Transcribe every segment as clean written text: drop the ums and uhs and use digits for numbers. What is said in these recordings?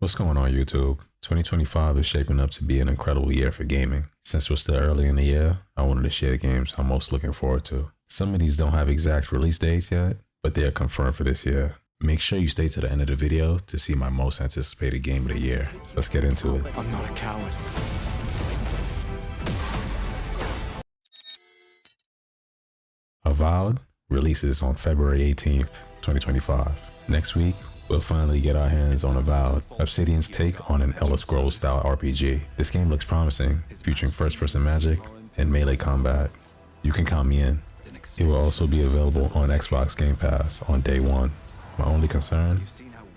What's going on, YouTube? 2025 is shaping up to be an incredible year for gaming. Since we're still early in the year, I wanted to share the games I'm most looking forward to. Some of these don't have exact release dates yet, but they are confirmed for this year. Make sure you stay to the end of the video to see my most anticipated game of the year. Let's get into it. I'm not a coward. Avowed releases on February 18th, 2025. Next week, we'll finally get our hands on Avowed, Obsidian's take on an Elder Scrolls style RPG. This game looks promising, featuring first-person magic and melee combat. You can count me in. It will also be available on Xbox Game Pass on day one. My only concern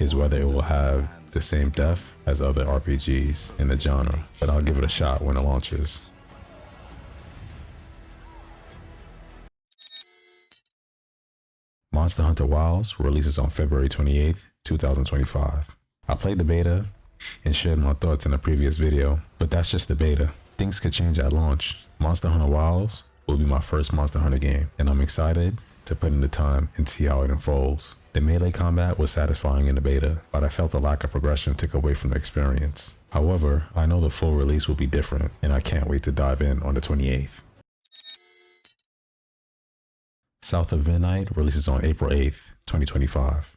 is whether it will have the same depth as other RPGs in the genre, but I'll give it a shot when it launches. Monster Hunter Wilds releases on February 28th, 2025. I played the beta and shared my thoughts in a previous video, but that's just the beta. Things could change at launch. Monster Hunter Wilds will be my first Monster Hunter game, and I'm excited to put in the time and see how it unfolds. The melee combat was satisfying in the beta, but I felt the lack of progression took away from the experience. However, I know the full release will be different, and I can't wait to dive in on the 28th. South of Midnight releases on April 8th, 2025.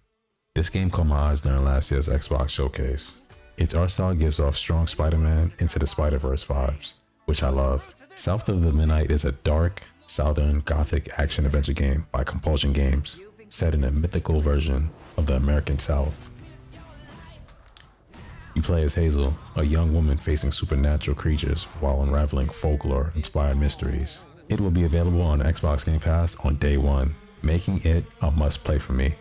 This game caught my eyes during last year's Xbox showcase. Its art style gives off strong Spider-Man into the Spider-Verse vibes, which I love. South of the Midnight is a dark, southern gothic action-adventure game by Compulsion Games, set in a mythical version of the American South. You play as Hazel, a young woman facing supernatural creatures while unraveling folklore-inspired mysteries. It will be available on Xbox Game Pass on day one, making it a must-play for me.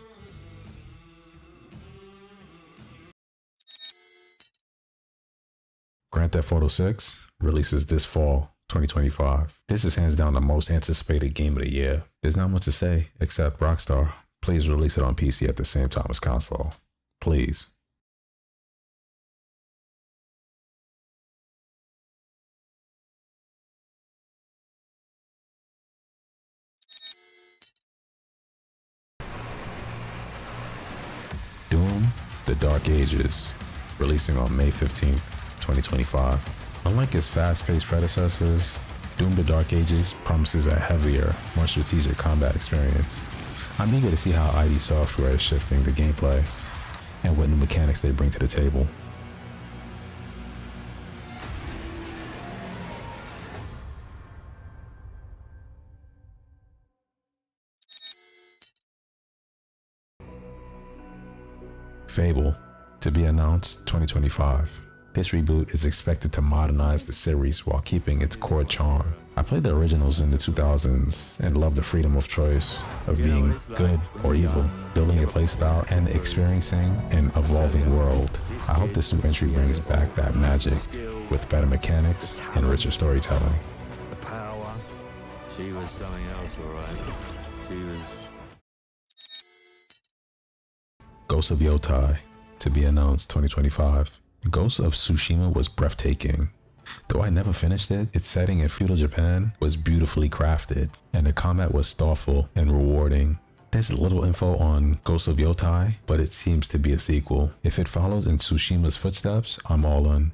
Grand Theft Auto 6 releases this fall, 2025. This is hands down the most anticipated game of the year. There's not much to say, except Rockstar, please release it on PC at the same time as console. Please. Doom: The Dark Ages, releasing on May 15th, 2025. Unlike its fast-paced predecessors, Doom: The Dark Ages promises a heavier, more strategic combat experience. I'm eager to see how ID Software is shifting the gameplay and what new mechanics they bring to the table. Fable, to be announced 2025. This reboot is expected to modernize the series while keeping its core charm. I played the originals in the 2000s and loved the freedom of choice of being good or evil, building a playstyle and experiencing an evolving world. I hope this new entry brings back that magic with better mechanics and richer storytelling. The power. She was something else, alright. She was... Ghost of Yotai, to be announced 2025. Ghost of Tsushima was breathtaking. Though I never finished it, its setting in feudal Japan was beautifully crafted, and the combat was thoughtful and rewarding. There's little info on Ghost of Yotai, but it seems to be a sequel. If it follows in Tsushima's footsteps, I'm all in.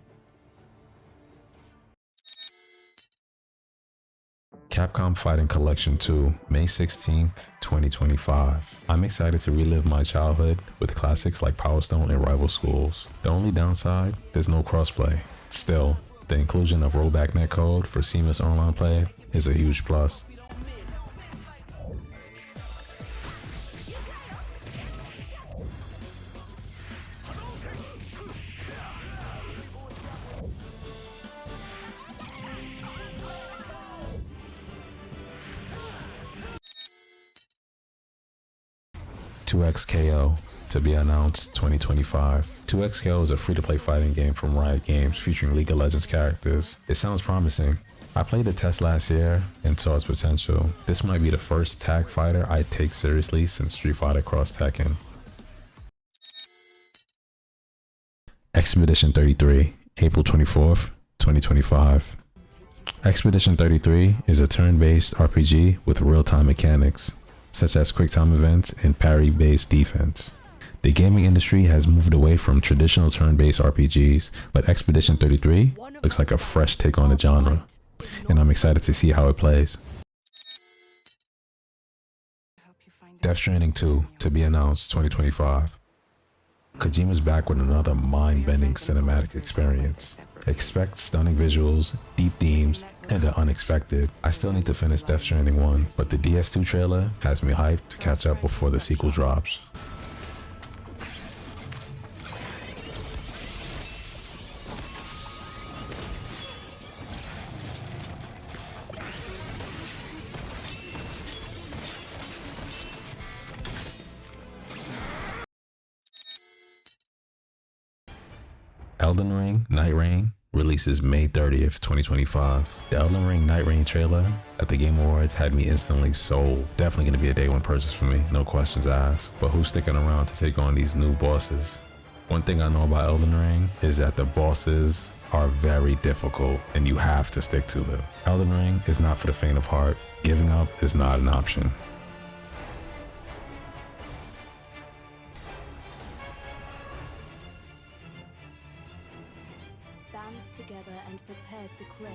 Capcom Fighting Collection 2, May 16th, 2025. I'm excited to relive my childhood with classics like Power Stone and Rival Schools. The only downside, there's no crossplay. Still, the inclusion of rollback netcode for seamless online play is a huge plus. "2XKO", to be announced 2025. 2XKO is a free-to-play fighting game from Riot Games featuring League of Legends characters. It sounds promising. I played the test last year and saw its potential. This might be the first tag fighter I take seriously since Street Fighter Cross Tekken. Expedition 33, April 24th, 2025. Expedition 33 is a turn-based RPG with real-time mechanics, such as quick time events and parry-based defense. The gaming industry has moved away from traditional turn-based RPGs, but Expedition 33 looks like a fresh take on the genre, and I'm excited to see how it plays. Death Stranding 2 to be announced 2025. Kojima's back with another mind-bending cinematic experience. Expect stunning visuals, deep themes, and the unexpected. I still need to finish Death Stranding 1, but the DS2 trailer has me hyped to catch up before the sequel drops. Elden Ring Night Reign releases May 30th, 2025. The Elden Ring Night Reign trailer at the Game Awards had me instantly sold. Definitely going to be a day one purchase for me, no questions asked. But who's sticking around to take on these new bosses? One thing I know about Elden Ring is that the bosses are very difficult and you have to stick to it. Elden Ring is not for the faint of heart. Giving up is not an option. Together and prepare to claim.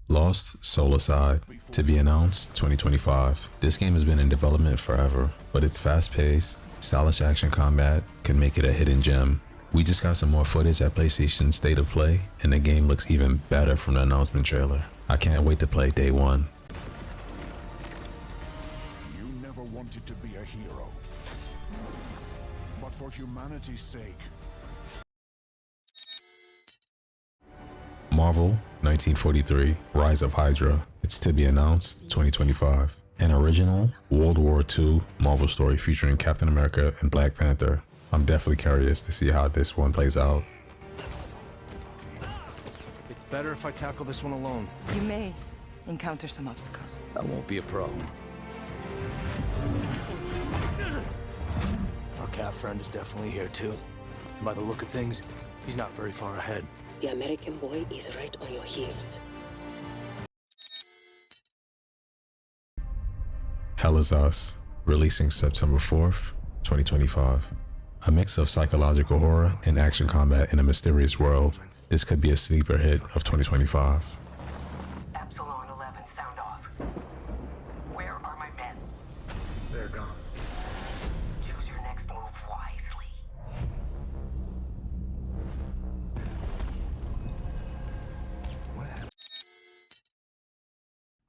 Lost Soulside to be announced 2025. This game has been in development forever, but its fast-paced, stylish action combat can make it a hidden gem. We just got some more footage at PlayStation State of Play, and the game looks even better from the announcement trailer. I can't wait to play day one. You never wanted to be a hero. But for humanity's sake. Marvel 1943 Rise of Hydra. It's to be announced 2025. An original World War II Marvel story featuring Captain America and Black Panther. I'm definitely curious to see how this one plays out. It's better if I tackle this one alone. You may encounter some obstacles. That won't be a problem. Our cat friend is definitely here too. By the look of things, he's not very far ahead. The American boy is right on your heels. Hell Is Us, releasing September 4th, 2025. A mix of psychological horror and action combat in a mysterious world. This could be a sleeper hit of 2025. Epsilon 11, sound off. Where are my men? They're gone. Choose your next move wisely. What happened?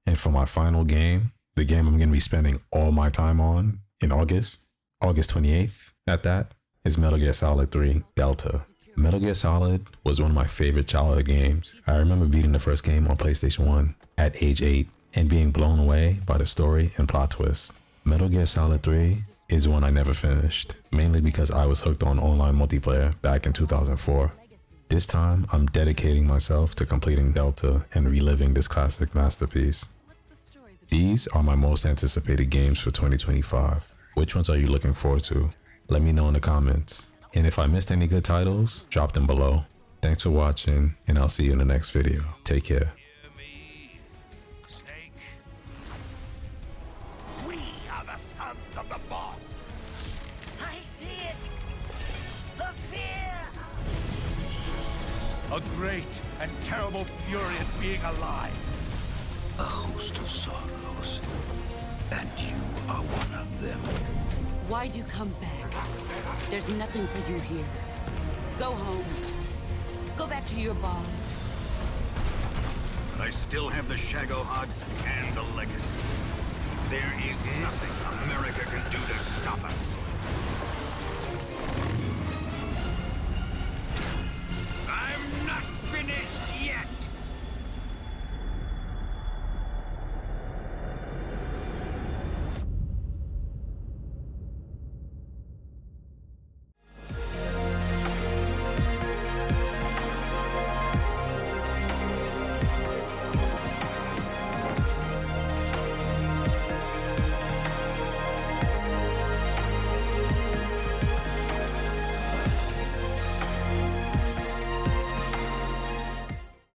And for my final game, the game I'm going to be spending all my time on in August 28th at that, is Metal Gear Solid 3 Delta. Metal Gear Solid was one of my favorite childhood games. I remember beating the first game on PlayStation 1 at age 8 and being blown away by the story and plot twist. Metal Gear Solid 3 is one I never finished, mainly because I was hooked on online multiplayer back in 2004. This time, I'm dedicating myself to completing Delta and reliving this classic masterpiece. These are my most anticipated games for 2025. Which ones are you looking forward to? Let me know in the comments. And if I missed any good titles, drop them below. Thanks for watching, and I'll see you in the next video. Take care. We are the sons of the boss. I see it! The fear! A great and terrible fury at being alive. A host of sorrows, and you are one of them. Why'd you come back? There's nothing for you here. Go home. Go back to your boss. But I still have the Shagohod and the legacy. There is nothing America can do to stop us.